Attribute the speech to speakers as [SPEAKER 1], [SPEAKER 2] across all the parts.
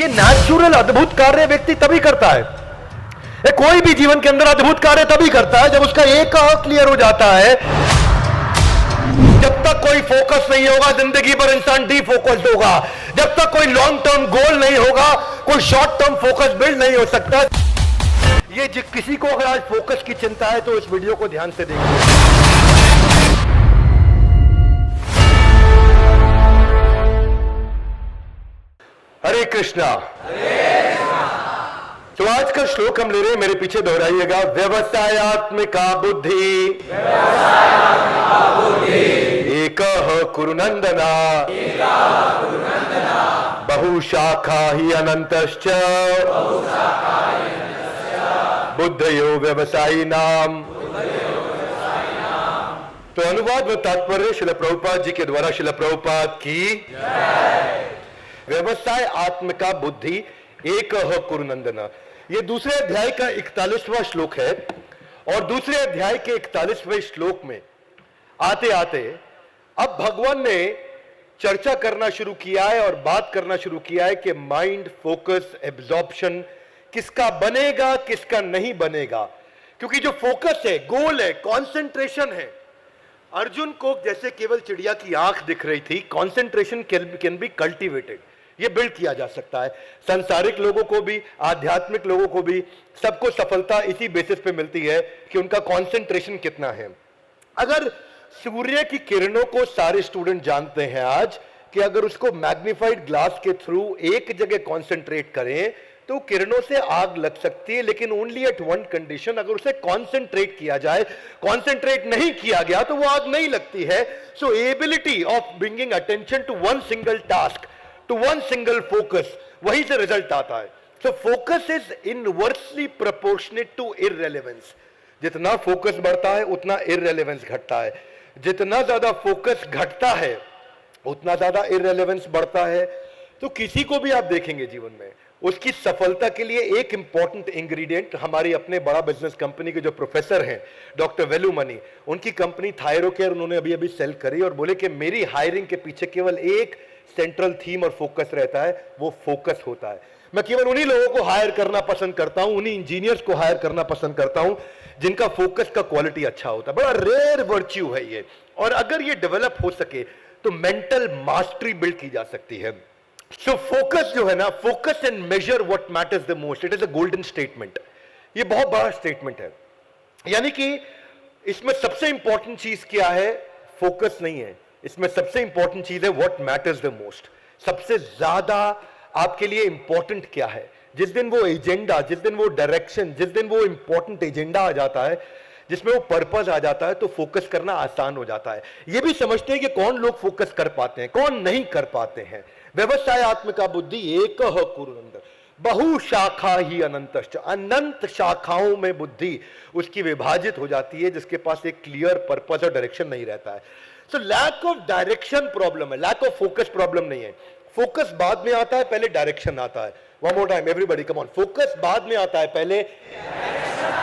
[SPEAKER 1] ये नेचुरल अद्भुत कार्य व्यक्ति तभी करता है, कोई भी जीवन के अंदर अद्भुत कार्य तभी करता है जब उसका एक क्लियर हो जाता है। जब तक कोई फोकस नहीं होगा जिंदगी पर इंसान डीफोकस्ड होगा। जब तक कोई लॉन्ग टर्म गोल नहीं होगा, कोई शॉर्ट टर्म फोकस बिल्ड नहीं हो सकता। ये किसी को अगर आज फोकस की चिंता है तो इस वीडियो को ध्यान से देखिए। हरे कृष्णा। तो आज का श्लोक हम ले रहे हैं, मेरे पीछे दोहराइएगा। व्यवसायात्मिका बुद्धि एकः कुरु नंदना बहुशाखा ही अनंतश्च बुद्धयो व्यवसायी नाम। तो अनुवाद व तात्पर्य श्रील प्रभुपाद जी के द्वारा। श्रील प्रभुपाद की व्यवसाय आत्मिका बुद्धि एकः कुरु नंदना। ये दूसरे अध्याय का 41वां श्लोक है और दूसरे अध्याय के 41वें श्लोक में आते आते अब भगवान ने चर्चा करना शुरू किया है और बात करना शुरू किया है कि माइंड फोकस एब्जॉर्प्शन किसका बनेगा किसका नहीं बनेगा। क्योंकि जो फोकस है, गोल है, कंसंट्रेशन है। अर्जुन को जैसे केवल चिड़िया की आंख दिख रही थी, कंसंट्रेशन कैन बी कल्टीवेटेड, ये बिल्ड किया जा सकता है। सांसारिक लोगों को भी, आध्यात्मिक लोगों को भी, सबको सफलता इसी बेसिस पे मिलती है कि उनका कंसंट्रेशन कितना है। अगर सूर्य की किरणों को सारे स्टूडेंट जानते हैं आज कि अगर उसको मैग्नीफाइड ग्लास के थ्रू एक जगह कंसंट्रेट करें तो किरणों से आग लग सकती है, लेकिन ओनली एट वन कंडीशन, अगर उसे कंसंट्रेट किया जाए। कंसंट्रेट नहीं किया गया तो वो आग नहीं लगती है। So ability of bringing attention to one single task, to one single focus, वहीं से रिजल्ट आता है। So focus is inversely proportionate to irrelevance. जितना फोकस बढ़ता है उतना इररिलेवेंस घटता है, जितना ज्यादा फोकस घटता है उतना ज्यादा इररिलेवेंस बढ़ता है। तो किसी को भी आप देखेंगे जीवन में, उसकी सफलता के लिए एक इंपॉर्टेंट इंग्रेडिएंट, हमारी अपने बड़ा बिजनेस कंपनी के जो प्रोफेसर हैं डॉक्टर वेलुमणि, उनकी कंपनी थायरोकेयर उन्होंने अभी अभी सेल करी और बोले कि मेरी हायरिंग के पीछे केवल एक सेंट्रल थीम और फोकस रहता है, वो फोकस होता है। मैं केवल उन्हीं लोगों को हायर करना पसंद करता हूं, उन्हीं इंजीनियर्स को हायर करना पसंद करता हूं जिनका फोकस का क्वालिटी अच्छा होता है। बड़ा रेयर वर्च्यू है ये, और अगर ये डेवलप हो सके तो मेंटल मास्टरी बिल्ड की जा सकती है। सो फोकस जो है ना, focus and measure what matters the most, it is a golden statement. ये बहुत बड़ा स्टेटमेंट है। यानी कि इसमें सबसे इंपॉर्टेंट चीज क्या है? फोकस नहीं है, इसमें सबसे इंपॉर्टेंट चीज है व्हाट मैटर्स द मोस्ट। सबसे ज्यादा आपके लिए इंपॉर्टेंट क्या है? जिस दिन वो एजेंडा, जिस दिन वो डायरेक्शन, जिस दिन वो इंपॉर्टेंट एजेंडा आ जाता है, जिसमें वो पर्पस आ जाता है, तो फोकस करना आसान हो जाता है। ये भी समझते हैं कि कौन लोग फोकस कर पाते हैं, कौन नहीं कर पाते हैं। व्यवसाय आत्मिका बुद्धि एकः कुरु नंदन बहु शाखा ही अनंतश्च। अनंत शाखाओं में बुद्धि उसकी विभाजित हो जाती है जिसके पास एक क्लियर पर्पस और डायरेक्शन नहीं रहता है। So lack of direction problem है, लैक ऑफ फोकस प्रॉब्लम नहीं है। फोकस बाद में आता है, पहले डायरेक्शन आता है। One more time everybody come on, focus बाद में आता है, पहले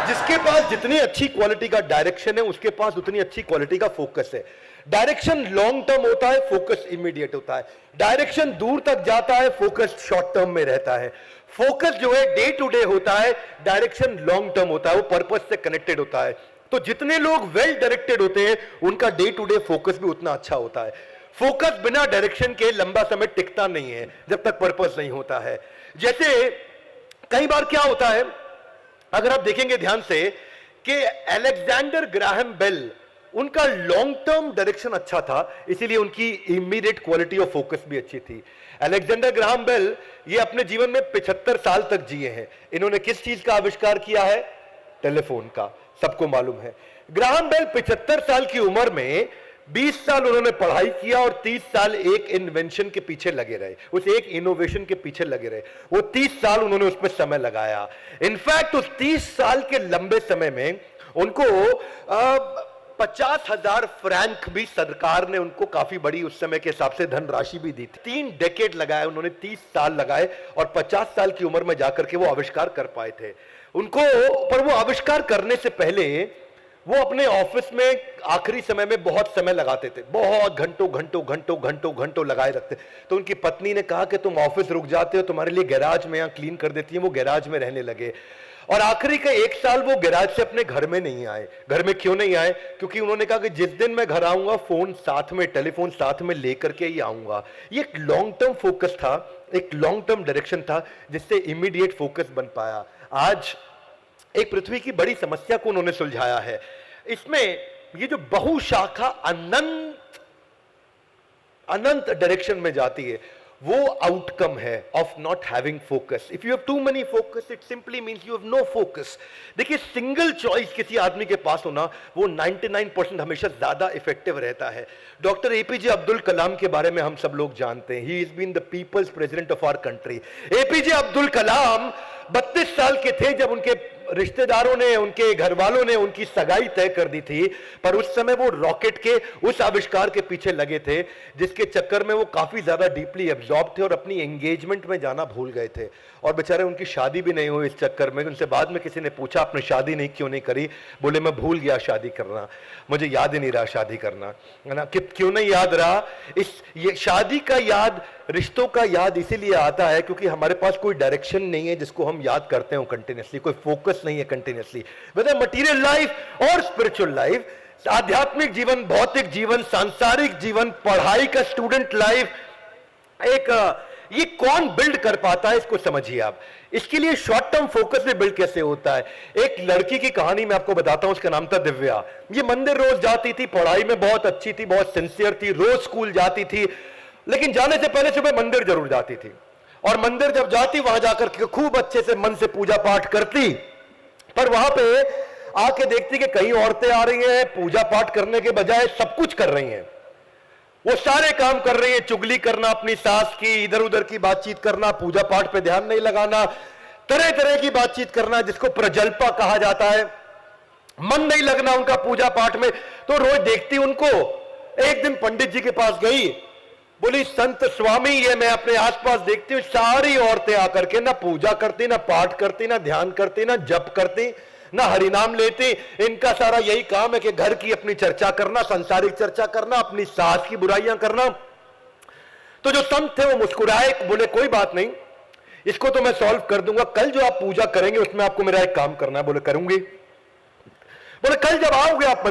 [SPEAKER 1] जिसके पास जितनी अच्छी क्वालिटी का डायरेक्शन है उसके पास उतनी अच्छी क्वालिटी का फोकस है। डायरेक्शन लॉन्ग टर्म होता है, फोकस इमीडिएट होता है। डायरेक्शन दूर तक जाता है, फोकस शॉर्ट टर्म में रहता है। फोकस जो है डे टू डे होता है, डायरेक्शन लॉन्ग टर्म होता है, वो पर्पस से कनेक्टेड होता है। तो जितने लोग वेल डायरेक्टेड होते हैं उनका डे टू डे फोकस भी उतना अच्छा होता है। फोकस बिना डायरेक्शन के लंबा समय टिकता नहीं है जब तक पर्पस नहीं होता है। जैसे कई बार क्या होता है, अगर आप देखेंगे ध्यान से कि अलेक्जेंडर ग्राहम बेल, उनका लॉन्ग टर्म डायरेक्शन अच्छा था, इसीलिए उनकी इमीडिएट क्वालिटी ऑफ फोकस भी अच्छी थी। अलेक्जेंडर ग्राहम बेल ये अपने जीवन में 75 साल तक जिए हैं। इन्होंने किस चीज का आविष्कार किया है? टेलीफोन का, सबको मालूम है। ग्राहम बेल 75 साल की उम्र में 20 साल उन्होंने पढ़ाई किया और 30 साल एक इन्वेंशन के पीछे लगे रहे, उस एक इनोवेशन के पीछे लगे रहे। वो 30 साल उन्होंने उस पर समय लगाया। इनफैक्ट उस 30 साल के लंबे समय में उनको 50,000 फ्रैंक भी सरकार ने उनको काफी बड़ी उस समय के हिसाब से धनराशि भी दी थी। 3 डेकेड लगाए उन्होंने, 30 साल लगाए और 50 साल की उम्र में जाकर के वो आविष्कार कर पाए थे। उनको, पर वो आविष्कार करने से पहले वो अपने ऑफिस में आखिरी समय में बहुत समय लगाते थे, बहुत घंटों घंटों घंटों घंटों घंटों लगाए रखते। तो उनकी पत्नी ने कहा कि तुम ऑफिस रुक जाते हो, तुम्हारे लिए गैराज में यहाँ क्लीन कर देती है। वो गैराज में रहने लगे और आखिरी का 1 साल वो गैराज से अपने घर में नहीं आए। घर में क्यों नहीं आए? क्योंकि उन्होंने कहा कि जिस दिन मैं घर आऊंगा फोन साथ में, टेलीफोन साथ में लेकर के ही आऊंगा। ये एक लॉन्ग टर्म फोकस था, एक लॉन्ग टर्म डायरेक्शन था, जिससे इमीडिएट फोकस बन पाया। आज एक पृथ्वी की बड़ी समस्या को उन्होंने सुलझाया है। इसमें ये जो बहुशाखा अनंत डायरेक्शन में जाती है, वो आउटकम है of not having focus. If you have too many focus, it simply means you have no focus. देखिए, सिंगल चॉइस किसी आदमी के पास होना, वो 99% हमेशा ज्यादा इफेक्टिव रहता है। डॉक्टर एपीजे अब्दुल कलाम के बारे में हम सब लोग जानते हैं। He is been the people's president of our country. APJ Abdul Kalam 32 साल के थे जब उनके रिश्तेदारों ने, उनके घर वालों ने उनकी सगाई तय कर दी थी। पर उस समय वो रॉकेट के उस आविष्कार के पीछे लगे थे जिसके चक्कर में वो काफी ज्यादा डीपली एब्जॉर्ब थे और अपनी एंगेजमेंट में जाना भूल गए थे। और बेचारे उनकी शादी भी नहीं हुई इस चक्कर में। उनसे बाद में किसी ने पूछा, आपने शादी नहीं क्यों नहीं करी? बोले, मैं भूल गया शादी करना, मुझे याद ही नहीं रहा शादी करना, है ना। क्यों नहीं याद रहा? ये शादी का याद, रिश्तों का याद इसीलिए आता है क्योंकि हमारे पास कोई डायरेक्शन नहीं है जिसको हम याद करते हो कंटिन्यूसली, कोई फोकस नहीं है कंटिन्यूसली। वेदर मटीरियल लाइफ और स्पिरिचुअल लाइफ, आध्यात्मिक जीवन, भौतिक जीवन, सांसारिक जीवन, पढ़ाई का स्टूडेंट लाइफ, ये कौन बिल्ड कर पाता है, इसको समझिए आप। इसके लिए शॉर्ट टर्म फोकस भी बिल्ड कैसे होता है। एक लड़की की कहानी मैं आपको बताता हूं, उसका नाम था दिव्या। ये मंदिर रोज जाती थी, पढ़ाई में बहुत अच्छी थी, बहुत सिंसियर थी, रोज स्कूल जाती थी, लेकिन जाने से पहले सुबह मंदिर जरूर जाती थी। और मंदिर जब जाती, वहां जाकर के खूब अच्छे से मन से पूजा पाठ करती। पर वहां पे आके देखती कि कई औरतें आ रही हैं, पूजा पाठ करने के बजाय सब कुछ कर रही हैं। वो सारे काम कर रही है, चुगली करना अपनी सास की, इधर उधर की बातचीत करना, पूजा पाठ पे ध्यान नहीं लगाना, तरह तरह की बातचीत करना जिसको प्रजल्पा कहा जाता है, मन नहीं लगना उनका पूजा पाठ में। तो रोज देखती उनको। एक दिन पंडित जी के पास गई, बोली, संत स्वामी, ये मैं अपने आसपास देखती हूँ सारी औरतें आकर के ना पूजा करती, ना पाठ करती, ना ध्यान करती, ना जप करती, ना हरिनाम लेती। इनका सारा यही काम है कि घर की अपनी चर्चा करना, संसारिक चर्चा करना, अपनी सास की बुराइयां करना। तो जो संत थे वो मुस्कुराए, बोले, कोई बात नहीं, इसको तो मैं सॉल्व कर दूंगा। कल जो आप पूजा करेंगे उसमें आपको मेरा एक काम करना है। बोले, करूंगी। बोले, कल जब आओगे आप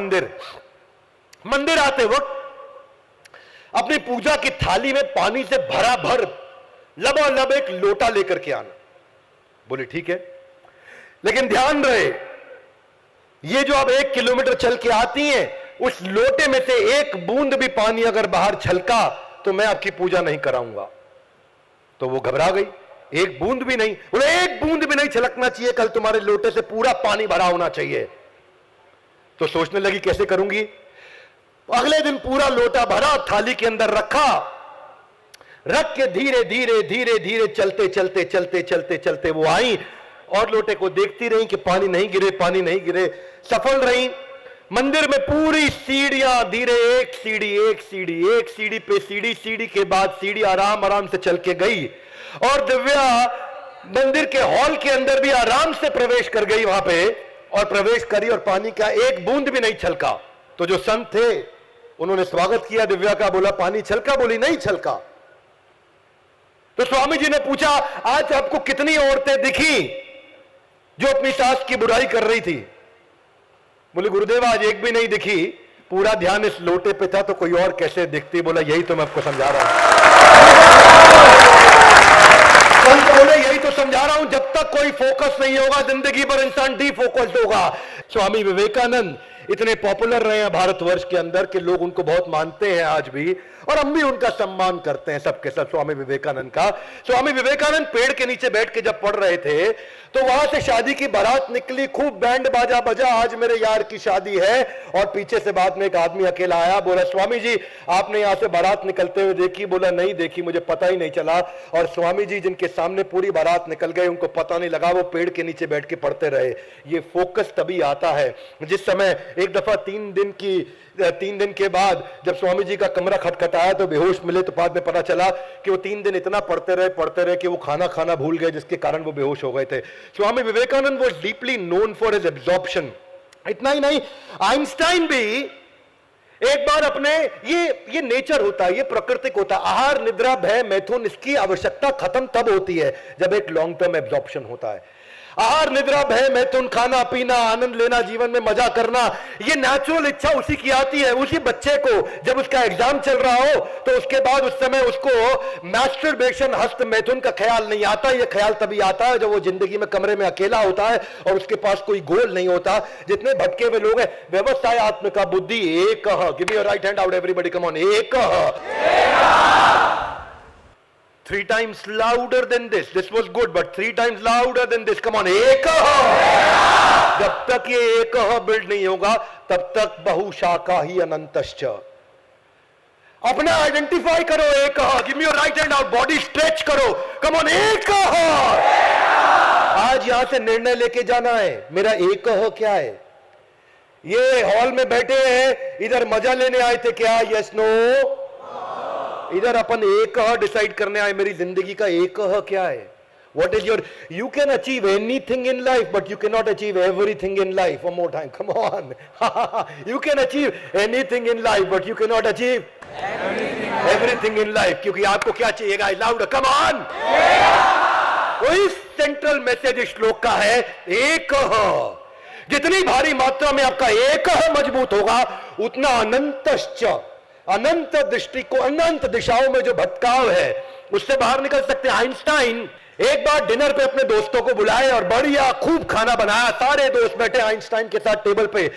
[SPEAKER 1] मंदिर आते वक्त अपनी पूजा की थाली में पानी से भरा भर लबालब एक लोटा लेकर के आना। बोले, ठीक है, लेकिन ध्यान रहे, ये जो आप 1 किलोमीटर चल के आती हैं, उस लोटे में से एक बूंद भी पानी अगर बाहर छलका तो मैं आपकी पूजा नहीं कराऊंगा। तो वो घबरा गई, एक बूंद भी नहीं। बोले, एक बूंद भी नहीं छलकना चाहिए, कल तुम्हारे लोटे से पूरा पानी भरा होना चाहिए। तो सोचने लगी, कैसे करूंगी। अगले दिन पूरा लोटा भरा, थाली के अंदर रखा, रख के धीरे धीरे धीरे धीरे चलते चलते चलते चलते चलते वो आई और लोटे को देखती रही कि पानी नहीं गिरे, पानी नहीं गिरे। सफल रही। मंदिर में पूरी सीढ़ियां धीरे, एक सीढ़ी एक सीढ़ी, एक सीढ़ी पे सीढ़ी, सीढ़ी के बाद सीढ़ी आराम आराम से चल के गई। और दिव्या मंदिर के हॉल के अंदर भी आराम से प्रवेश कर गई वहां पे, और प्रवेश करी और पानी का एक बूंद भी नहीं छलका। तो जो संत थे उन्होंने स्वागत किया दिव्या का, बोला, पानी छलका? बोली, नहीं छलका। तो स्वामी जी ने पूछा, आज आपको कितनी औरतें दिखी जो अपनी सास की बुराई कर रही थी? बोले, गुरुदेव, आज एक भी नहीं दिखी, पूरा ध्यान इस लोटे पे था, तो कोई और कैसे दिखती? बोला, यही तो मैं आपको समझा रहा हूं। संत बोले, यही तो समझा रहा हूं, जब तक कोई फोकस नहीं होगा जिंदगी पर इंसान डीफोकस्ड होगा। स्वामी विवेकानंद इतने पॉपुलर रहे हैं भारतवर्ष के अंदर कि लोग उनको बहुत मानते हैं आज भी, और हम भी उनका सम्मान करते हैं सबके सब, स्वामी विवेकानंद का। स्वामी विवेकानंद पेड़ के नीचे बैठ के जब पढ़ रहे थे तो वहां से शादी की बारात निकली, खूब बैंड बाजा बजा, आज मेरे यार की शादी है। और पीछे से बाद में एक आदमी अकेला आया, बोला, स्वामी जी, आपने यहां से बारात निकलते हुए देखी? बोला, नहीं देखी, मुझे पता ही नहीं चला। और स्वामी जी जिनके सामने पूरी बारात निकल गई, उनको पता नहीं लगा, वो पेड़ के नीचे बैठ के पढ़ते रहे। ये फोकस तभी आता है जिस समय एक दफा 3 दिन के बाद जब स्वामी जी का कमरा खटखटाया तो बेहोश मिले, तो बाद में पता चला कि वो 3 दिन इतना पढ़ते रहे कि वो खाना खाना भूल गए, जिसके कारण वो बेहोश हो गए थे। Swami Vivekananda was deeply known for his absorption इतना ही नहीं, आइंस्टाइन भी एक बार अपने ये नेचर होता है, ये प्राकृतिक होता है, आहार निद्रा भय मैथुन, इसकी आवश्यकता खत्म तब होती है जब एक लॉन्ग टर्म एब्जॉर्प्शन होता है। आहार निद्रा भय मैथुन, खाना पीना, आनंद लेना, जीवन में मजा करना, ये नेचुरल इच्छा उसी की आती है। उसी बच्चे को जब उसका एग्जाम चल रहा हो तो उसके बाद उस समय उसको मैस्टरबेशन, हस्त मैथुन का ख्याल नहीं आता। ये ख्याल तभी आता है जब वो जिंदगी में कमरे में अकेला होता है और उसके पास कोई गोल नहीं होता। जितने भटके हुए लोग हैं, व्यवसाय आत्मिका बुद्धि एक, give me your right hand out everybody, come on, एक। 3 times louder than this. This was good, but 3 times louder than this. Come on, एक। जब तक ये एक बिल्ड नहीं होगा तब तक बहुशाखा ही अनंतश्च। अपना आइडेंटिफाई करो, एक। Give me your right hand out, body stretch करो, कम ऑन, एक। आज यहां से निर्णय लेके जाना है, मेरा एक क्या है। ये हॉल में बैठे हैं, इधर मजा लेने आए थे क्या? Yes no. इधर अपन एक डिसाइड करने आए, मेरी जिंदगी का एक क्या है। What is your, you can achieve anything in life, but you cannot achieve everything in life. One more time, come on. You can achieve anything in life, but you cannot achieve everything in life. क्योंकि आपको क्या चाहिएगा? Louder, come on. वही central message इस श्लोक का है, एक। जितनी भारी मात्रा में आपका एक मजबूत होगा, उतना अनंतश्च, अनंत दृष्टि को, अनंत दिशाओं में जो भटकाव है उससे बाहर निकल सकते हैं। आइंस्टाइन एक बार डिनर पे अपने दोस्तों को बुलाए और बढ़िया खूब खाना बनाया। सारे दोस्त बैठे आइंस्टाइन के साथ टेबल पे।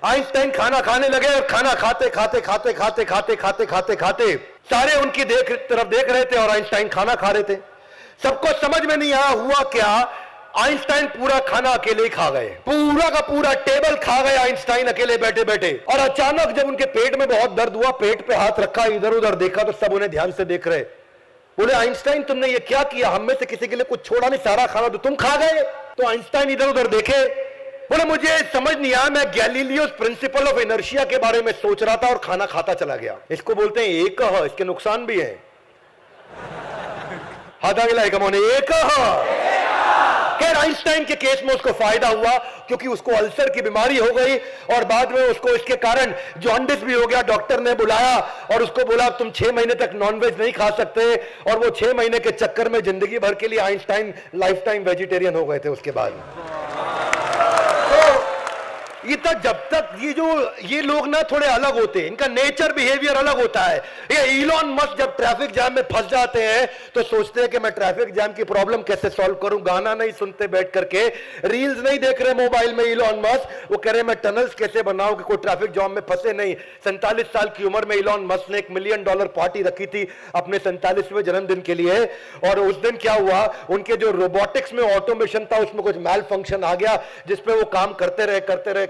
[SPEAKER 1] आइंस्टाइन खाना खाने लगे और खाना खाते खाते खाते खाते खाते खाते खाते खाते सारे उनकी तरफ देख रहे थे और आइंस्टाइन खाना खा रहे थे। सबको समझ में नहीं आया हुआ क्या। आइंस्टाइन पूरा खाना अकेले ही खा गए, पूरा का पूरा टेबल खा गए आइंस्टाइन अकेले बैठे बैठे। और अचानक जब उनके पेट में बहुत दर्द हुआ, पेट पे हाथ रखा, इधर उधर देखा तो सब उन्हें ध्यान से देख रहे। बोले आइंस्टाइन तुमने ये क्या किया, हम में से किसी के लिए कुछ छोड़ा नहीं, सारा खाना तो तुम खा गए। तो आइंस्टाइन इधर उधर देखे, बोले मुझे समझ नहीं आया, मैं गैलीलियोस प्रिंसिपल ऑफ इनर्शिया के बारे में सोच रहा था और खाना खाता चला गया। इसको बोलते हैं एक। इसके नुकसान भी है। हाथ आगे लाए, कम ऑन, एक। खैर आइंस्टाइन के केस में उसको फायदा हुआ क्योंकि उसको अल्सर की बीमारी हो गई और बाद में उसको इसके कारण जॉन्डिस भी हो गया। डॉक्टर ने बुलाया और उसको बोला तुम 6 महीने तक नॉनवेज नहीं खा सकते। और वो 6 महीने के चक्कर में जिंदगी भर के लिए आइंस्टाइन लाइफ टाइम वेजिटेरियन हो गए थे उसके बाद। ये तक जब तक ये लोग ना थोड़े अलग होते हैं, इनका नेचर बिहेवियर अलग होता है। ये इलॉन मस्क जब ट्रैफिक जैम में फंस जाते हैं तो सोचते हैं कि मैं ट्रैफिक जैम की प्रॉब्लम कैसे सॉल्व करूं। गाना नहीं सुनते बैठ करके, रील्स नहीं देख रहे मोबाइल में इलॉन मस्क, वो कह रहे मैं टनल्स कैसे बनाऊं कि कोई ट्रैफिक जैम में फंसे नहीं। 47 साल की उम्र में इलॉन मस्क ने $1 मिलियन पार्टी रखी थी अपने 47वें जन्मदिन के लिए। और उस दिन क्या हुआ, उनके जो रोबोटिक्स में ऑटोमेशन था उसमें कुछ मैल फंक्शन आ गया जिसपे वो काम करते रहे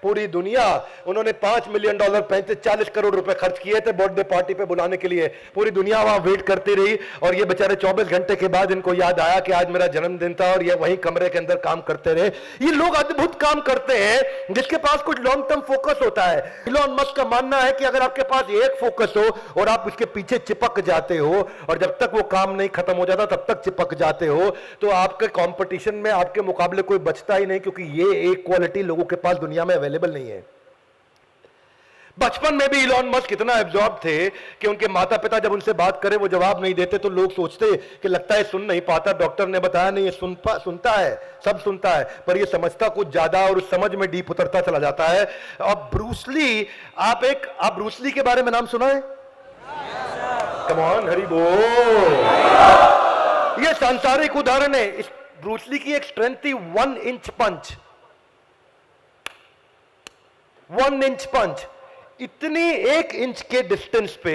[SPEAKER 1] पूरी दुनिया। उन्होंने $5 मिलियन 40 करोड़ रुपए खर्च किए थे बर्थडे पार्टी पे बुलाने के लिए। पूरी दुनिया वहां वेट करती रही और ये बेचारे 24 घंटे के बाद इनको याद आया कि आज मेरा जन्मदिन था और ये वहीं कमरे के अंदर काम करते रहे। ये लोग अद्भुत काम करते हैं जिसके पास कुछ लॉन्ग टर्म फोकस होता है। इलॉन मस्क का मानना है कि अगर आपके पास एक फोकस हो और आप उसके पीछे चिपक जाते हो और जब तक वो काम नहीं खत्म हो जाता तब तक चिपक जाते हो तो आपके कंपटीशन में आपके मुकाबले कोई बचता ही नहीं, क्योंकि ये एक क्वालिटी लोगों के पास दुनिया में अवेलेबल नहीं है। बचपन में भी इलॉन मस्क इतना एब्जॉर्ब थे कि उनके माता पिता जब उनसे बात करें वो जवाब नहीं देते तो लोग सोचते कि लगता है सुन नहीं पाता। डॉक्टर ने बताया नहीं, ये सुनता है, सब सुनता है, पर ये समझता कुछ ज्यादा और उस समझ में डीप उतरता चला जाता है। अब ब्रूसली, आप ब्रूसली के बारे में नाम सुना है? कम ऑन, हरि बोल। ये सांसारिक उदाहरण है। इस ब्रूसली की एक स्ट्रेंथ थी 1 इंच पंच। 1 इंच पंच, इतनी 1 इंच के डिस्टेंस पे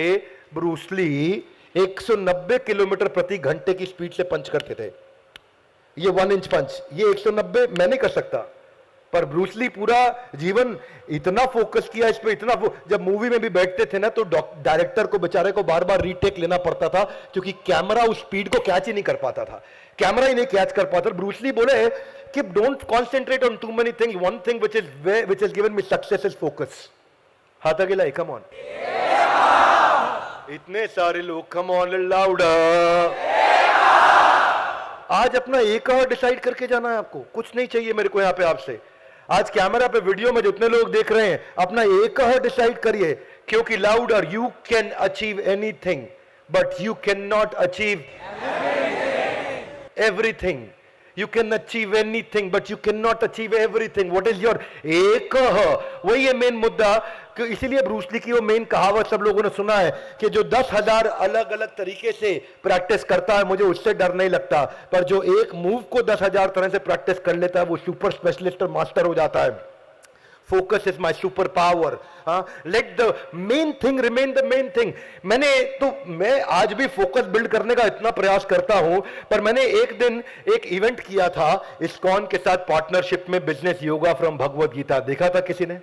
[SPEAKER 1] ब्रूसली 190 किलोमीटर प्रति घंटे की स्पीड से पंच करते थे। ये 1 इंच पंच, ये 190 मैं नहीं कर सकता, पर ब्रूसली पूरा जीवन इतना फोकस किया इस पे, इतना जब मूवी में भी बैठते थे ना तो डायरेक्टर को बेचारे को बार बार रीटेक लेना पड़ता था क्योंकि कैमरा उस स्पीड को कैच ही नहीं कर पाता था, कैमरा ही नहीं कैच कर पाता। ब्रूसली बोले कि don't concentrate on too many things, one thing which has given me success is focus। हाथ आगे लाई, कम ऑन। इतने सारे लोग, कम ऑन लाउडर। आज अपना एक और डिसाइड करके जाना है आपको, कुछ नहीं चाहिए मेरे को यहां पे आपसे। आज कैमरा पे वीडियो में जितने लोग देख रहे हैं, अपना एक डिसाइड करिए, क्योंकि louder, you can achieve anything but you can not achieve everything. You can achieve anything, but you cannot achieve everything. What is your एक? वही है मेन मुद्दा, कि इसीलिए ब्रूस ली की वो मेन कहावत सब लोगों ने सुना है कि जो 10,000 अलग अलग तरीके से प्रैक्टिस करता है, मुझे उससे डर नहीं लगता, पर जो एक मूव को 10,000 तरह से प्रैक्टिस कर लेता है, वो सुपर स्पेशलिस्ट और मास्टर हो जाता है. Focus is my superpower. Let the main thing remain the main thing. मैं आज भी फोकस बिल्ड करने का इतना प्रयास करता हूं, पर मैंने एक दिन एक इवेंट किया था इस्कॉन के साथ पार्टनरशिप में, बिजनेस योगा फ्रॉम भगवत गीता. देखा था किसी ने?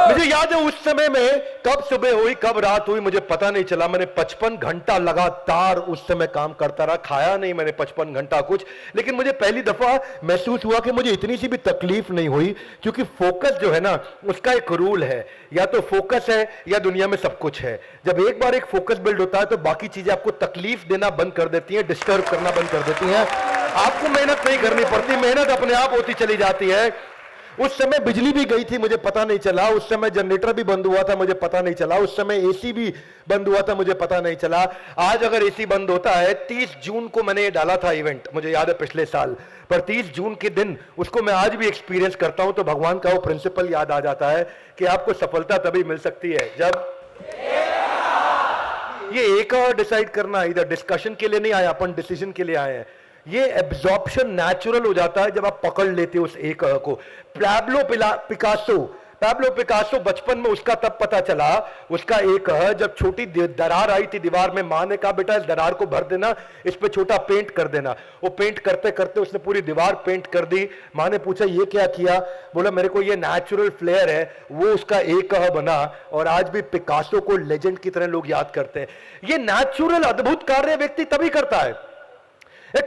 [SPEAKER 1] मुझे याद है उस समय में कब सुबह हुई कब रात हुई मुझे पता नहीं चला. मैंने 55 घंटा लगातार उस समय काम करता रहा. खाया नहीं मैंने 55 घंटा कुछ, लेकिन मुझे पहली दफा महसूस हुआ कि मुझे इतनी सी भी तकलीफ नहीं हुई, क्योंकि फोकस जो है ना, उसका एक रूल है, या तो फोकस है या दुनिया में सब कुछ है. जब एक बार एक फोकस बिल्ड होता है तो बाकी चीजें आपको तकलीफ देना बंद कर देती हैं, डिस्टर्ब करना बंद कर देती हैं. आपको मेहनत नहीं करनी पड़ती, मेहनत अपने आप होती चली जाती है. उस समय बिजली भी गई थी, मुझे पता नहीं चला. उस समय जनरेटर भी बंद हुआ था, मुझे पता नहीं चला. उस समय एसी भी बंद हुआ था, मुझे पता नहीं चला. आज अगर एसी बंद होता है, 30 जून को मैंने ये डाला था इवेंट, मुझे याद है पिछले साल, पर 30 जून के दिन उसको मैं आज भी एक्सपीरियंस करता हूं तो भगवान का वो प्रिंसिपल याद आ जाता है कि आपको सफलता तभी मिल सकती है जब ये एक और डिसाइड करना. इधर डिस्कशन के लिए नहीं आए अपन, डिसीजन के लिए आए हैं. ये एब्जॉर्प्शन नेचुरल हो जाता है जब आप पकड़ लेते हो उस एक को. पैब्लो पिकासो बचपन में उसका तब पता चला, उसका एक जब छोटी दरार आई थी दीवार में, मां ने कहा बेटा इस दरार को भर देना, इस पे छोटा पेंट कर देना. वो पेंट करते करते उसने पूरी दीवार पेंट कर दी. मां ने पूछा ये क्या किया? बोला मेरे को ये नेचुरल फ्लेयर है. वो उसका एक बना और आज भी पिकासो को लेजेंड की तरह लोग याद करते हैं. ये नेचुरल अद्भुत कार्य व्यक्ति तभी करता है.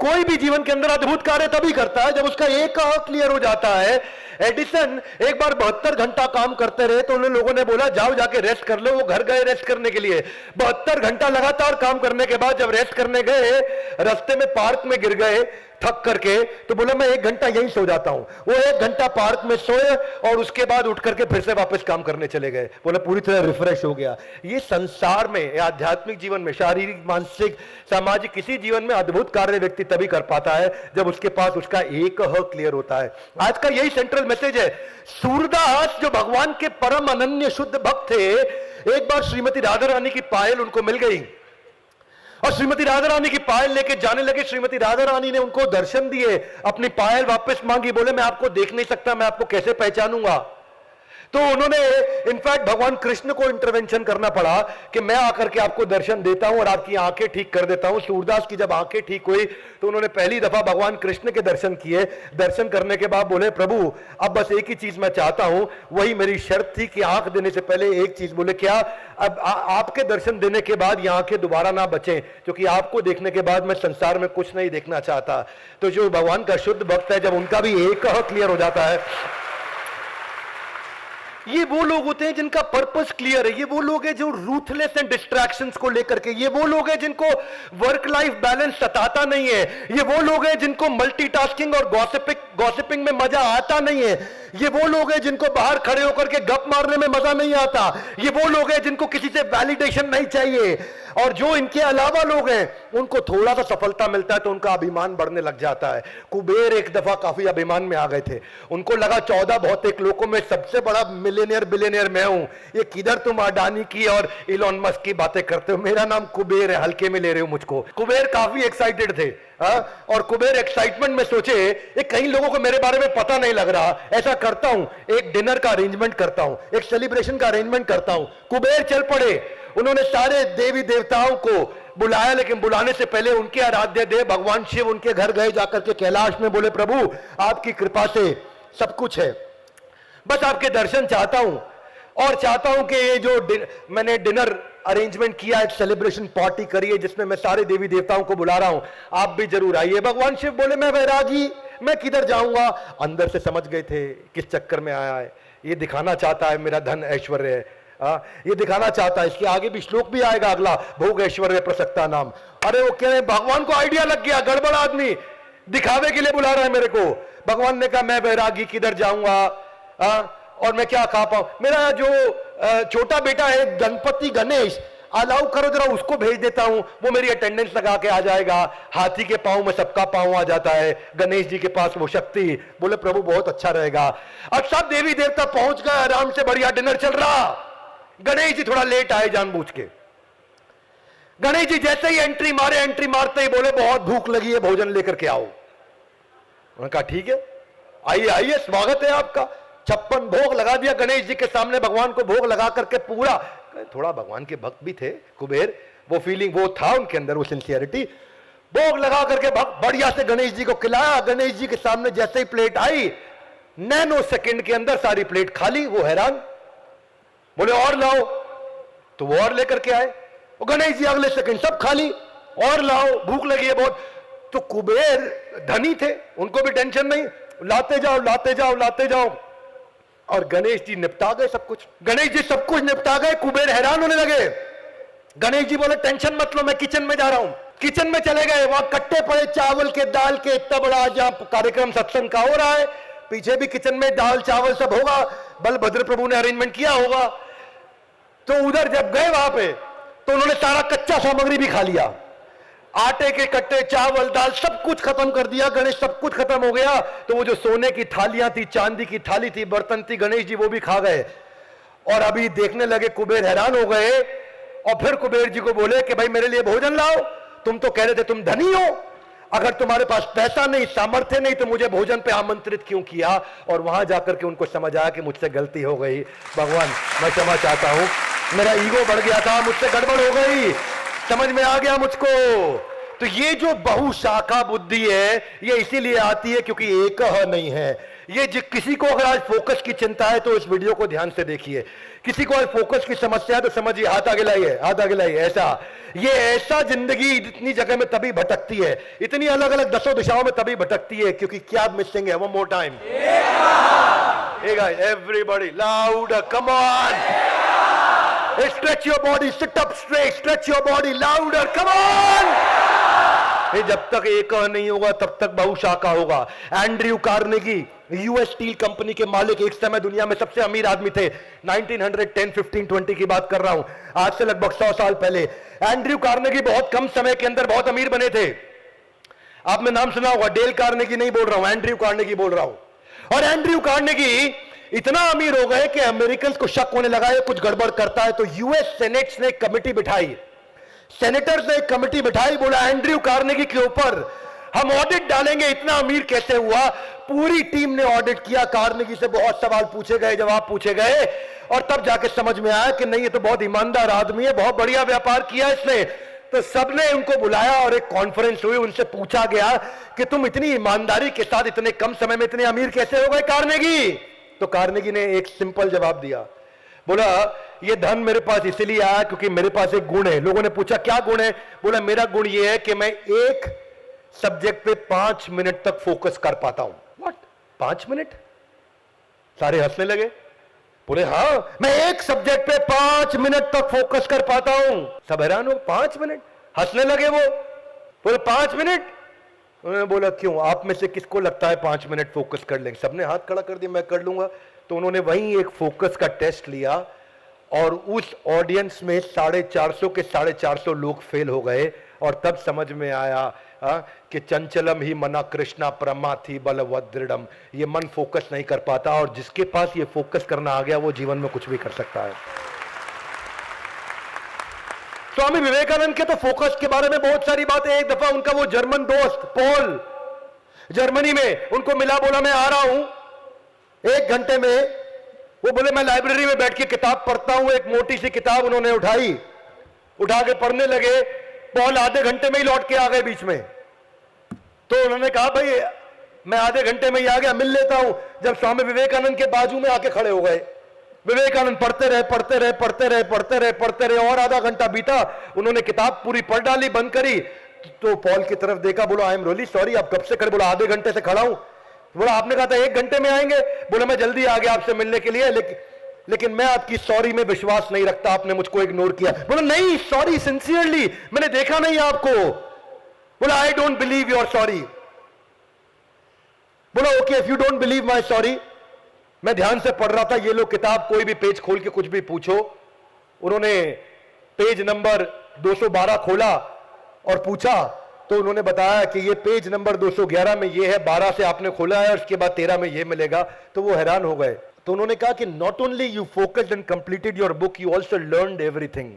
[SPEAKER 1] कोई भी जीवन के अंदर अद्भुत कार्य तभी करता है जब उसका एक क्लियर हो जाता है. एडिसन एक बार 72 घंटा काम करते रहे तो उन लोगों ने बोला जाओ जाके रेस्ट कर लो. वो घर गए रेस्ट करने के लिए. 72 घंटा लगातार काम करने के बाद जब रेस्ट करने गए, रास्ते में पार्क में गिर गए थक करके, तो बोला मैं 1 घंटा यहीं सो जाता हूं. वो 1 घंटा पार्क में सोए और उसके बाद उठ करके फिर से वापस काम करने चले गए. बोला पूरी तरह रिफ्रेश हो गया. ये संसार में, आध्यात्मिक जीवन में, शारीरिक, मानसिक, सामाजिक, किसी जीवन में अद्भुत कार्य व्यक्ति तभी कर पाता है जब उसके पास उसका एक क्लियर होता है. आज का यही सेंट्रल मैसेज है. सूरदास जो भगवान के परम अनन्य शुद्ध भक्त थे, एक बार श्रीमती राधा रानी की पायल उनको मिल गई और श्रीमती राधा रानी की पायल लेके जाने लगे. श्रीमती राधा रानी ने उनको दर्शन दिए, अपनी पायल वापस मांगी. बोले मैं आपको देख नहीं सकता, मैं आपको कैसे पहचानूंगा? तो उन्होंने इनफैक्ट भगवान कृष्ण को इंटरवेंशन करना पड़ा कि मैं आकर के आपको दर्शन देता हूं और आपकी आंखें ठीक कर देता हूं. सूरदास की जब आंखें ठीक हुई तो उन्होंने पहली दफा भगवान कृष्ण के दर्शन किए. दर्शन करने के बाद बोले प्रभु अब बस एक ही चीज मैं चाहता हूं, वही मेरी शर्त थी कि आंख देने से पहले एक चीज. बोले क्या? अब आपके दर्शन देने के बाद ये आंखें दोबारा ना बचें, क्योंकि आपको देखने के बाद मैं संसार में कुछ नहीं देखना चाहता. तो जो भगवान का शुद्ध भक्त है, जब उनका भी एक क्लियर हो जाता है, ये वो लोग होते हैं जिनका पर्पस क्लियर है. ये वो लोग हैं जो रूथलेस एंड डिस्ट्रैक्शंस को लेकर के, ये वो लोग हैं जिनको वर्क लाइफ बैलेंस सताता नहीं है. ये वो लोग हैं जिनको मल्टीटास्किंग और गॉसिपिंग में मजा आता नहीं है. ये वो लोग हैं जिनको बाहर खड़े होकर के गप मारने में मजा नहीं आता. ये वो लोग हैं जिनको किसी से वैलिडेशन नहीं चाहिए. और जो इनके अलावा लोग हैं उनको थोड़ा सा सफलता मिलता है तो उनका अभिमान बढ़ने लग जाता है. कुबेर एक दफा काफी अभिमान में आ गए थे. उनको लगा 14 भौतिक लोगों में सबसे बड़ा मिलियनियर बिलियनियर मैं हूं. ये किधर तुम अडानी की और इलॉन मस्क की बातें करते हो? मेरा नाम कुबेर है, हल्के में ले रहे हो मुझको. कुबेर काफी एक्साइटेड थे. और कुबेर एक्साइटमेंट में सोचे कई लोगों को मेरे बारे में पता नहीं लग रहा, ऐसा करता हूं एक डिनर का अरेंजमेंट करता हूं, एक सेलिब्रेशन का अरेंजमेंट करता हूं. कुबेर चल पड़े. उन्होंने सारे देवी देवताओं को बुलाया, लेकिन बुलाने से पहले उनके आराध्य देव भगवान शिव उनके घर गए. जाकर के कैलाश में बोले प्रभु आपकी कृपा से सब कुछ है, बस आपके दर्शन चाहता हूं और चाहता हूं कि ये जो मैंने डिनर अरेंजमेंट किया, एक सेलिब्रेशन पार्टी करिए जिसमें मैं सारे देवी देवताओं को बुला रहा हूं, आप भी जरूर आइए. भगवान शिव बोले मैं वैरागी, मैं किधर जाऊंगा? अंदर से समझ गए थे किस चक्कर में आया है. ये दिखाना चाहता है मेरा धन ऐश्वर्य है, ये दिखाना चाहता है. इसके आगे भी श्लोक भी आएगा अगला, भोग ऐश्वर्य प्रसक्ता नाम. अरे वो कह रहे भगवान को आइडिया लग गया, गड़बड़ आदमी दिखावे के लिए बुला रहा है मेरे को. भगवान ने कहा मैं बैरागी किधर जाऊंगा, और मैं क्या खा पाऊं, मेरा जो छोटा बेटा है गणपति गणेश, अलाउ करो जरा उसको भेज देता हूं, वो मेरी अटेंडेंस लगा के आ जाएगा, हाथी के पांव में सबका पांव आ जाता है, गणेश जी के पास वो शक्ति। बोले प्रभु बहुत अच्छा रहेगा। अब सब देवी देवता पहुंच गए, आराम से बढ़िया डिनर चल रहा, गणेश जी थोड़ा लेट आए जानबूझ के। गणेश जी जैसे ही एंट्री मारते ही बोले बहुत भूख लगी है, भोजन लेकर के आओ। उन्होंने कहा ठीक है, आइए आइए, स्वागत है आपका। 56 भोग लगा दिया गणेश जी के सामने, भगवान को भोग लगा करके पूरा, थोड़ा भगवान के भक्त भी थे कुबेर, वो फीलिंग वो था उनके अंदर, वो सिंसियरिटी, भोग लगा करके बढ़िया से गणेश जी को खिलाया। गणेश जी के सामने जैसे ही प्लेट आई, नैनो सेकंड के अंदर सारी प्लेट खाली। वो हैरान, बोले और लाओ, तो वो और लेकर के आए। गणेश जी अगले सेकंड सब खाली, और लाओ, भूख लगी है बहुत। तो कुबेर धनी थे, उनको भी टेंशन नहीं, लाते जाओ लाते जाओ लाते जाओ, और गणेश जी निपटा गए सब कुछ। गणेश जी सब कुछ निपटा गए, कुबेर हैरान होने लगे। गणेश जी बोले टेंशन मत लो, मैं किचन में जा रहा हूं। किचन में चले गए, वहां कट्टे पड़े चावल के, दाल के, इतना बड़ा जहां कार्यक्रम सत्संग का हो रहा है, पीछे भी किचन में दाल चावल सब होगा, बलभद्र प्रभु ने अरेंजमेंट किया होगा। तो उधर जब गए वहां पे, तो उन्होंने सारा कच्चा सामग्री भी खा लिया, आटे के कट्टे, चावल, दाल, सब कुछ खत्म कर दिया। गणेश सब कुछ खत्म हो गया। तो वो जो सोने की थालियां थी, चांदी की थाली थी, बर्तन थी, गणेश जी वो भी खा गए। और अभी देखने लगे, कुबेर हैरान हो गए, और फिर कुबेर जी को बोले कि भाई मेरे लिए भोजन लाओ, तुम तो कह रहे थे तुम धनी हो, अगर तुम्हारे पास पैसा नहीं, सामर्थ्य नहीं, तो मुझे भोजन पे आमंत्रित क्यों किया। और वहां जाकर के उनको समझ आया कि मुझसे गलती हो गई, भगवान मैं क्षमा चाहता हूं, मेरा ईगो बढ़ गया था, मुझसे गड़बड़ हो गई, समझ में आ गया मुझको। तो ये जो बहुशाखा बुद्धि है, ये इसीलिए आती है क्योंकि एक नहीं है। ये किसी को अगर आज फोकस की चिंता है तो इस वीडियो को ध्यान से देखिए। किसी को आज फोकस की समस्या है तो समझिए, हाथ आगे लाइए, हाथ आगे लाइए। ऐसा जिंदगी इतनी जगह में तभी भटकती है, इतनी अलग अलग 10 दिशाओं में तभी भटकती है, क्योंकि क्या मिसिंग है। One more time, everybody loud, come on, stretch your body, sit up straight, stretch your body louder, come on। ये जब तक एक नहीं होगा तब तक बहुशाखा होगा। Andrew Carnegie, US steel company के मालिक, एक समय दुनिया में सबसे अमीर आदमी थे। 1910, 15, 20 की बात कर रहा हूं, आज से लगभग 100 साल पहले। एंड्रयू कार्नेगी बहुत कम समय के अंदर बहुत अमीर बने थे। आपने नाम सुना होगा, डेल कार्नेगी नहीं बोल रहा हूं, एंड्रयू कार्नेगी बोल रहा हूं। और एंड्रयू कार्नेगी इतना अमीर हो गए कि अमेरिकन को शक होने लगा है कुछ गड़बड़ करता है। तो यूएस सेनेट ने एक कमेटी बिठाई, सेनेटर्स ने एक कमेटी बिठाई, बोला एंड्रयू कार्नेगी के ऊपर हम ऑडिट डालेंगे, इतना अमीर कैसे हुआ। पूरी टीम ने ऑडिट किया, कार्नेगी से बहुत सवाल पूछे गए, जवाब पूछे गए, और तब जाके समझ में आया कि नहीं, ये तो बहुत ईमानदार आदमी है, बहुत बढ़िया व्यापार किया इसने। तो सबने उनको बुलाया और एक कॉन्फ्रेंस हुई, उनसे पूछा गया कि तुम इतनी ईमानदारी के साथ इतने कम समय में इतने अमीर कैसे हो गए कार्नेगी। तो कार्नेगी ने एक सिंपल जवाब दिया, बोला ये धन मेरे पास इसलिए आया क्योंकि मेरे पास एक गुण है। लोगों ने पूछा क्या गुण है, बोला मेरा गुण ये है कि मैं एक सब्जेक्ट पे 5 मिनट तक फोकस कर पाता हूं। What, 5 minute? सारे हंसने लगे, बोले हाँ मैं एक सब्जेक्ट पे 5 मिनट तक फोकस कर पाता हूं। सब हैरान हो, 5 मिनट? हंसने लगे वो, बोले 5 मिनट? उन्होंने बोला क्यों, आप में से किसको लगता है 5 मिनट फोकस कर लेंगे? सबने हाथ खड़ा कर दिया, मैं कर लूंगा। तो उन्होंने वहीं एक फोकस का टेस्ट लिया, और उस ऑडियंस में 450 के 450 लोग फेल हो गए। और तब समझ में आया कि चंचलम ही मना कृष्णा परमा थी बलवदृढ़म, ये मन फोकस नहीं कर पाता, और जिसके पास ये फोकस करना आ गया वो जीवन में कुछ भी कर सकता है। स्वामी विवेकानंद के तो फोकस के बारे में बहुत सारी बातें। एक दफा उनका वो जर्मन दोस्त पॉल जर्मनी में उनको मिला, बोला मैं आ रहा हूं 1 घंटे में। वो बोले मैं लाइब्रेरी में बैठ के किताब पढ़ता हूं। एक मोटी सी किताब उन्होंने उठाई, उठा के पढ़ने लगे। पॉल आधे घंटे में ही लौट के आ गए बीच में। तो उन्होंने कहा भाई मैं आधे घंटे में ही आ गया, मिल लेता हूं। जब स्वामी विवेकानंद के बाजू में आके खड़े हो गए, विवेकानंद पढ़ते रहे पढ़ते रहे पढ़ते रहे पढ़ते रहे पढ़ते रहे, और आधा घंटा बीता। उन्होंने किताब पूरी पढ़ डाली, बंद करी। तो पॉल की तरफ देखा, बोला आई एम रियली सॉरी, आप कब से खड़े? बोला आधे घंटे से खड़ा हूं। बोला आपने कहा था 1 घंटे में आएंगे। बोला मैं जल्दी आ गया आपसे मिलने के लिए, लेकिन मैं आपकी सॉरी में विश्वास नहीं रखता, आपने मुझको इग्नोर किया। बोला नहीं सॉरी, सिंसियरली, मैंने देखा नहीं आपको। बोला I don't believe your sorry. बोला okay, if you don't believe my story, मैं ध्यान से पढ़ रहा था, ये लोग किताब कोई भी पेज खोल के कुछ भी पूछो। उन्होंने पेज नंबर 212 खोला और पूछा, तो उन्होंने बताया कि ये पेज नंबर 211 में ये है, 12 से आपने खोला है और उसके बाद 13 में ये मिलेगा। तो वो हैरान हो गए। तो उन्होंने कहा कि not only you focused and completed your book, you also learned everything.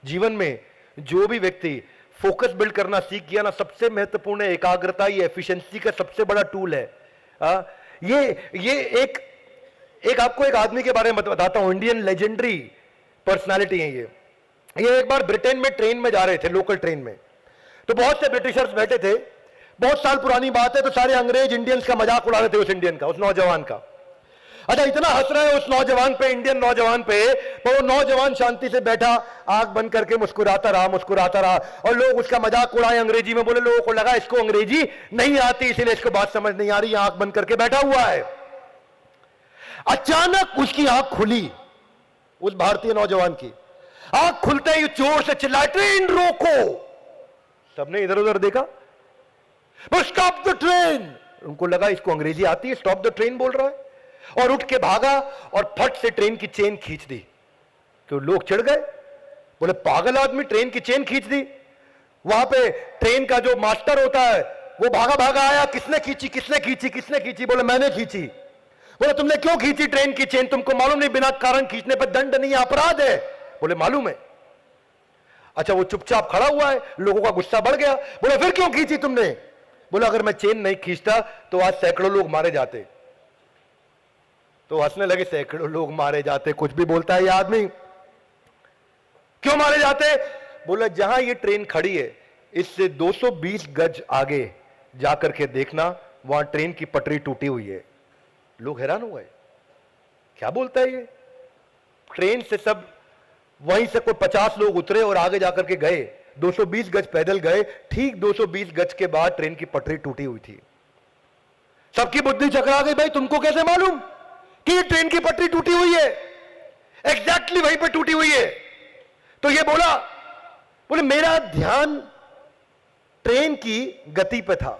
[SPEAKER 1] जीवन में जो भी व्यक्ति फोकस बिल्ड करना सीख गया ना, सबसे महत्वपूर्ण है एकाग्रता। ये एफिशिएंसी का सबसे बड़ा टूल है। ये एक आपको एक आदमी के बारे में बताता हूं, इंडियन लेजेंडरी पर्सनालिटी है ये एक बार ब्रिटेन में ट्रेन में जा रहे थे, लोकल ट्रेन में। तो बहुत से ब्रिटिशर्स बैठे थे, बहुत साल पुरानी बात है। तो सारे अंग्रेज इंडियंस का मजाक उड़ा रहे थे, उस इंडियन का, उस नौजवान का। अच्छा, इतना हंस रहे हैं उस नौजवान पे, इंडियन नौजवान पे, पर वो नौजवान शांति से बैठा, आंख बंद करके मुस्कुराता रहा। और लोग उसका मजाक उड़ाए अंग्रेजी में। बोले लोगों को लगा इसको अंग्रेजी नहीं आती, इसीलिए इसको बात समझ नहीं आ रही, आंख बंद करके बैठा हुआ है। अचानक उसकी आंख खुली, उस भारतीय नौजवान की आंख खुलते ही जोर से चिल्लाए, ट्रेन रोको। सबने इधर उधर देखा, स्टॉप द ट्रेन। उनको लगा इसको अंग्रेजी आती है, स्टॉप द ट्रेन बोल रहा है, और उठ के भागा और फट से ट्रेन की चेन खींच दी। तो लोग चिढ़ गए, बोले पागल आदमी, ट्रेन की चेन खींच दी। वहां पे ट्रेन का जो मास्टर होता है वो भागा भागा आया, किसने खींची? बोले मैंने खींची। बोले तुमने क्यों खींची ट्रेन की चेन? तुमको मालूम नहीं बिना कारण खींचने पर दंड नहीं, अपराध है? बोले मालूम है। अच्छा, वो चुपचाप खड़ा हुआ है, लोगों का गुस्सा बढ़ गया। बोले फिर क्यों खींची तुमने? बोले अगर मैं चेन नहीं खींचता तो आज सैकड़ों लोग मारे जाते। तो हंसने लगे, सैकड़ों लोग मारे जाते, कुछ भी बोलता है ये आदमी। क्यों मारे जाते? बोले जहां ये ट्रेन खड़ी है इससे 220 गज आगे जाकर के देखना, वहां ट्रेन की पटरी टूटी हुई है। लोग हैरान हो गए, क्या बोलता है ये? ट्रेन से सब वहीं से कोई 50 लोग उतरे और आगे जाकर के गए, 220 गज पैदल गए। ठीक 220 गज के बाद ट्रेन की पटरी टूटी हुई थी। सबकी बुद्धि चकरा गई, भाई तुमको कैसे मालूम कि ट्रेन की पटरी टूटी हुई है? एग्जैक्टली वहीं पे टूटी हुई है। तो ये बोले मेरा ध्यान ट्रेन की गति पे था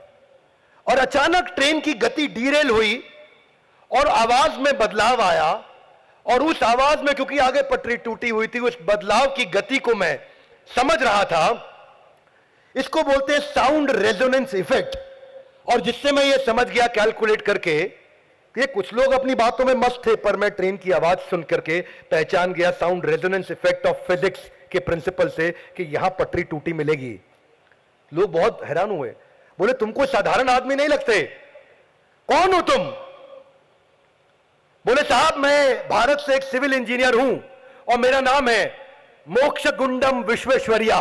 [SPEAKER 1] और अचानक ट्रेन की गति डीरेल हुई और आवाज में बदलाव आया, और उस आवाज में, क्योंकि आगे पटरी टूटी हुई थी, उस बदलाव की गति को मैं समझ रहा था। इसको बोलते हैं साउंड रेजोनेंस इफेक्ट। और जिससे मैं ये समझ गया कैलकुलेट करके, ये कुछ लोग अपनी बातों में मस्त थे, पर मैं ट्रेन की आवाज सुन करके पहचान गया sound resonance effect of physics के प्रिंसिपल से कि यहां पटरी टूटी मिलेगी। लोग बहुत हैरान हुए, बोले तुमको साधारण आदमी नहीं लगते, कौन हो तुम? बोले साहब मैं भारत से एक सिविल इंजीनियर हूं और मेरा नाम है मोक्षगुंडम विश्वेश्वरैया।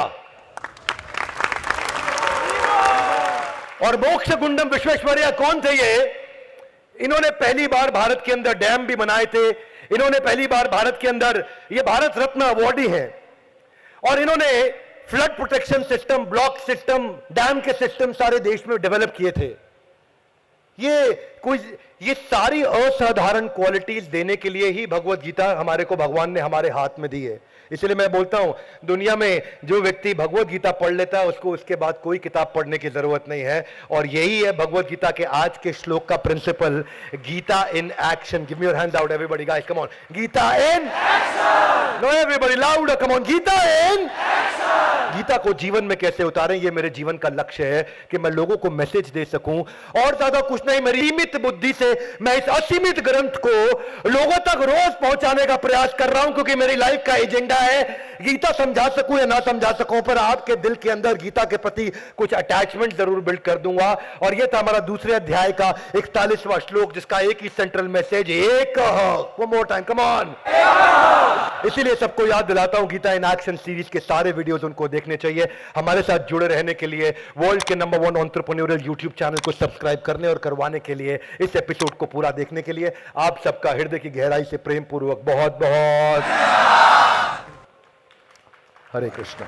[SPEAKER 1] और मोक्षगुंडम विश्वेश्वरैया कौन थे ये? इन्होंने पहली बार भारत के अंदर डैम भी बनाए थे, इन्होंने पहली बार भारत के अंदर, ये भारत रत्न अवार्डी हैं, और इन्होंने flood protection system, block system, dam के सिस्टम सारे देश में डेवलप किए थे। ये सारी असाधारण क्वालिटीज देने के लिए ही भगवत गीता हमारे को भगवान ने हमारे हाथ में दी है। इसलिए मैं बोलता हूं, दुनिया में जो व्यक्ति भगवत गीता पढ़ लेता है उसको उसके बाद कोई किताब पढ़ने की जरूरत नहीं है। और यही है भगवत गीता के आज के श्लोक का principle, Gita in action. Give me your hands out everybody guys, come on, Gita in action. No everybody loud, come on, Gita in action. Gita को जीवन में कैसे उतारें, ये मेरे जीवन का लक्ष्य है कि मैं लोगों को मैसेज दे सकूं, और ज्यादा कुछ नहीं। मेरी सीमित बुद्धि से मैं इस असीमित ग्रंथ को लोगों तक रोज पहुंचाने का प्रयास कर रहा हूं, क्योंकि मेरी लाइफ का एजेंडा है गीता समझा सकूं या ना समझा सकूं, पर आपके दिल के अंदर गीता के प्रति कुछ अटैचमेंट जरूर बिल्ड कर दूंगा। और यह था हमारा दूसरे अध्याय का 41वां श्लोक, जिसका एक ही सेंट्रल मैसेज, एक one more time, come on. इसीलिए सबको याद दिलाता हूं, गीता इन एक्शन सीरीज के सारे वीडियोस उनको देखने चाहिए। हमारे साथ जुड़े रहने के लिए वर्ल्ड के नंबर 1 एंटरप्रेन्योरियल यूट्यूब चैनल को सब्सक्राइब करने और करवाने के लिए, इस एपिसोड को पूरा देखने के लिए आप सबका हृदय की गहराई से प्रेम पूर्वक बहुत बहुत हरे कृष्ण।